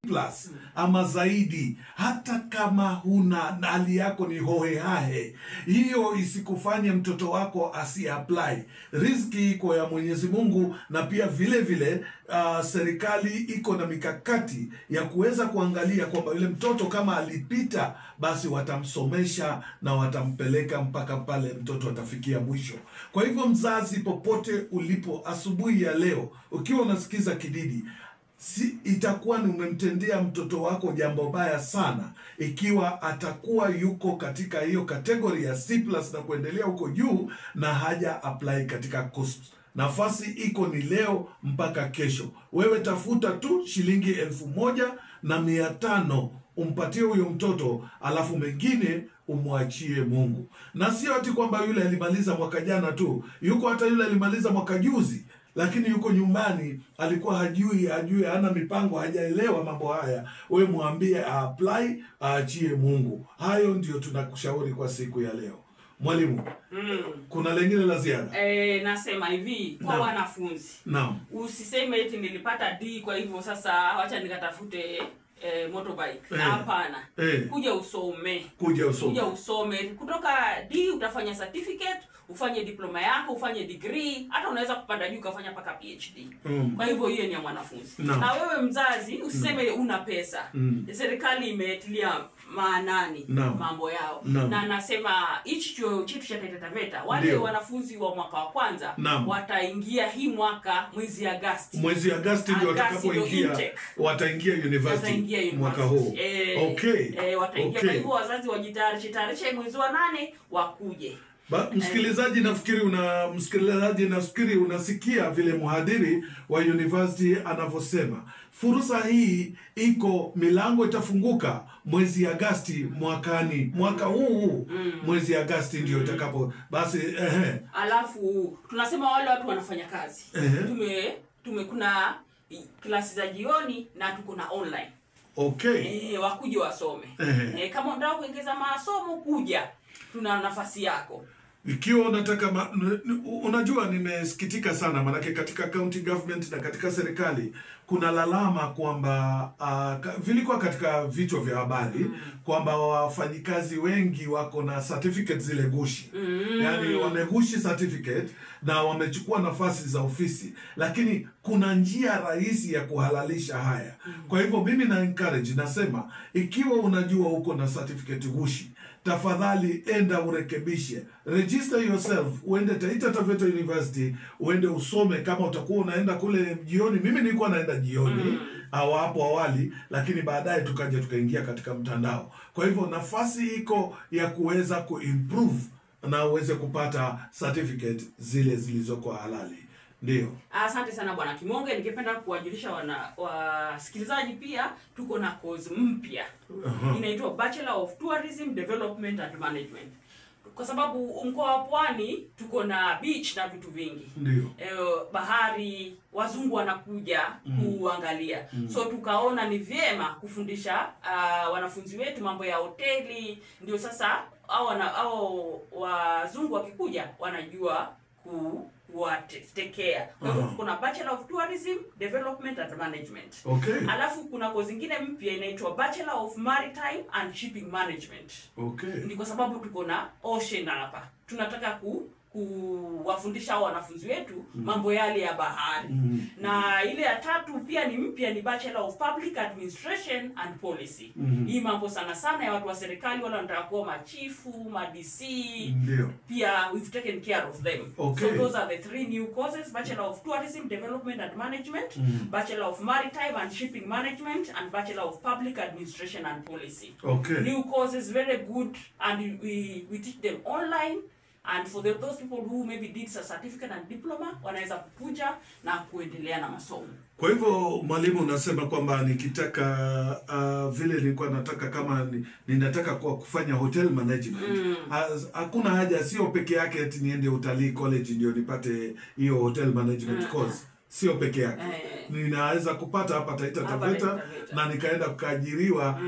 plus ama zaidi, hata kama huna hali yako ni hohehahe, hiyo isikufanye mtoto wako asi-apply. Riziki iko ya Mwenyezi Mungu, na pia vile vile serikali iko na mikakati ya kuweza kuangalia kwamba yule mtoto kama alipita, basi watamsomesha na watampeleka mpaka pale mtoto atafikia mwisho. Kwa hivyo mzazi, popote ulipo asubuhi ya leo, ukiwa unasikiza Kididi, itakuwa ni umemtendea mtoto wako jambo baya sana ikiwa atakuwa yuko katika hiyo kategori ya C+ na kuendelea huko juu na haja apply katika course. Nafasi iko ni leo mpaka kesho. Wewe tafuta tu shilingi 1,500 umpatie huyo mtoto, alafu mengine umwachie Mungu. Na sio ati kwamba yule alimaliza mwaka jana tu, yuko hata yule alimaliza mwaka juzi, lakini yuko nyumbani, alikuwa hajui, hana mipango, hajaelewa mambo haya. Wewe mwambie apply, aachie Mungu. Hayo ndio tunakushauri kwa siku ya leo. Mwalimu, kuna lengine la ziada? Nasema hivi kwa wanafunzi. Naam. Usiseme eti nilipata D kwa hivyo sasa acha nikatafute motorbike. Hapana. Kuja usome. Kutoka D utafanya certificate, ufanye diploma yako, ufanye degree, hata unaweza kupanda juu ukafanya paka PhD. Kwa hivyo hiyo ni ya mwanafunzi. Na wewe mzazi usiseme una pesa. Serikali imetilia maanani mambo yao. Na nasema hichi chuo chetu cha Taita Taveta, wale wanafunzi wa mwaka wa kwanza wataingia hii mwaka mwezi Agosti. Mwezi Agosti ndio watakapoingia, wataingia university mwaka huu. Wataingia. Kwa hivyo wazazi wajitayarishe mwezi wa 8 wakuje. Msikilizaji nafikiri unasikia vile mhadhiri wa university anavyosema. Fursa hii iko, milango itafunguka mwezi Agosti mwakani. Mwaka huu mwezi Agosti ndio itakapo. Basi alafu tunasema wale watu wanafanya kazi. Kuna klasi za jioni na tuko na online. Wakuje wasome. Kama unataka kuongeza masomo kuja, tuna nafasi yako. Ikiwa unataka unajua, nimesikitika sana manake katika county government na katika serikali kuna lalama kwamba vilikuwa katika vichwa vya habari kwamba wafanyikazi wengi wako na certificate zile gushi. Yani wamegushi certificate na wamechukua nafasi za ofisi, lakini kuna njia rahisi ya kuhalalisha haya. Kwa hivyo mimi na encourage, nasema ikiwa unajua uko na certificate gushi, tafadhali enda urekebishe, register yourself, uende Taita Taveta University, uende usome. Kama utakuwa unaenda kule jioni, mimi nilikuwa naenda jioni hapo awali, lakini baadaye tukaingia katika mtandao. Kwa hivyo nafasi iko ya kuweza kuimprove na uweze kupata certificate zile zilizoko halali. Ndio. Asante sana Bwana Kimonge. Ningependa kuwajulisha wasikilizaji pia tuko na course mpya. Inaitwa Bachelor of Tourism Development and Management. Kwa sababu mkoa wa Pwani tuko na beach na vitu vingi. Ndio. Bahari, wazungu wanakuja kuangalia. So tukaona ni vyema kufundisha wanafunzi wetu mambo ya hoteli. Ndio sasa au wazungu wakikuja wanajua kuwatekea. Kwa hivyo kuna Bachelor of Tourism Development and Management. Alafu kuna kozi zingine mpya inaitwa Bachelor of Maritime and Shipping Management. Ni kwa sababu tuko na ocean hapa. Tunataka kuwafundisha wanafunzi wetu mambo yale ya bahari. Na ile ya tatu pia ni mpya, ni Bachelor of Public Administration and Policy. Hii mambo sana ya watu wa serikali wala wanataka kuwa machifu, ma-DC. Pia we've taken care of them. So those are the 3 new courses: Bachelor of Tourism Development and Management, Bachelor of Maritime and Shipping Management, and Bachelor of Public Administration and Policy. New courses, very good, and we teach them online. And for those people who maybe did a certificate and diploma, wanaweza kukuja na kuendelea na masomo. Kwa hivyo mwalimu unasema kwamba nikitaka vile nilikuwa nataka, kama ninataka kufanya hotel management, hakuna haja, sio peke yake eti niende utalii college ndio nipate hiyo hotel management course. Sio peke yake. Ninaweza kupata hapa Taita Taveta na nikaenda kuajiriwa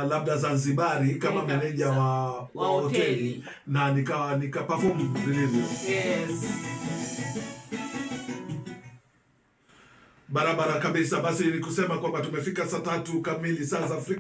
labda Zanzibari kama meneja wa hoteli na nika perform vile vile. Barabara kabisa. Basi ni kusema kwamba tumefika saa 3 kamili saa za Afrika